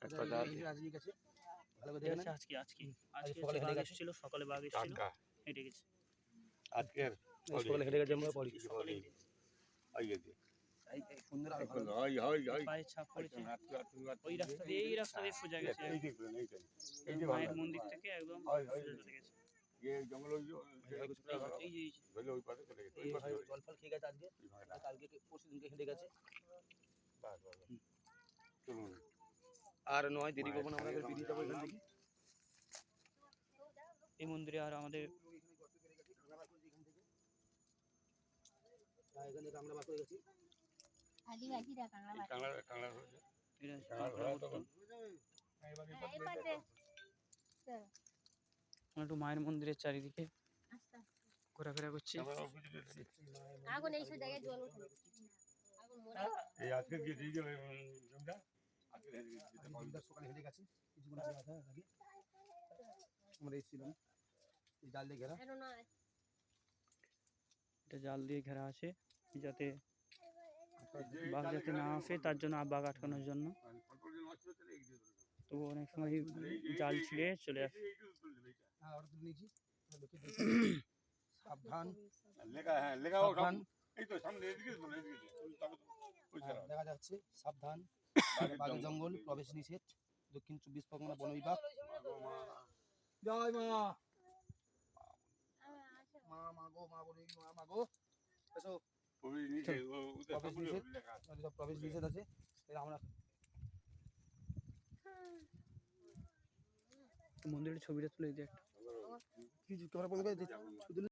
আজকে গেছে ভালো করে দেখেন দেখেন আজকে আজকে আজকে আজকে সকালে বাঘ হেঁটে গেছে এসেছিল সকালে বাঘ এসেছিল হেঁটে গেছে আজকের সকালে হেঁটে গেছে আমরা পড়ি সকালে হেঁটে গেছে। এই সুন্দর আর ভালো পায়ের ছাপ পড়েছে ওই রাস্তা দিয়ে এই রাস্তা দিয়ে সোজা গেছে মায়ের মন্দির থেকে একদম সোজা চলে গেছে এই যে এই ভাই জল ফল খেয়ে গেছে আজকে কালকে পরশু দিনকে হেঁটে গেছে আর নয় দেরি করবো না আমরা বেরিয়ে যাবো এখান থেকে এই মন্দিরে আর আমাদের এখান থেকে আমরা বার করে গেছি আদিবাসীরা কাংলা এটা কাঁকড়া করতো। আমরা একটু মায়ের মন্দিরের চারিদিকে ঘোরাফেরা করছি আগুন এইসব জায়গায় জল ওঠে আগুন মোড়া সকালে হেঁটে গেছে কিছুক্ষণ আগে আমরা এসেছিলাম এই জাল দিয়ে ঘেরা কেন না এটা জাল দিয়ে ঘেরা আছে যাতে বাঘ যাতে না আসে তার জন্য বাঘ আটকানোর জন্য তো অনেক সময় জাল ছিঁড়ে চলে আসে হ্যাঁ ওটা তুলে নিয়েছি সাবধান সাবধান দেখা যাচ্ছে সাবধান বাঘের জঙ্গল প্রবেশ নিষেধ দক্ষিণ 24 পরগনা বন বিভাগ জয় মা মা গো মা বলি মা গো এসো প্রবেশ নিষেধ আছে আমরা মন্দিরের ছবিটা তুলে দিই একটা কিছু ক্যামেরা বলবে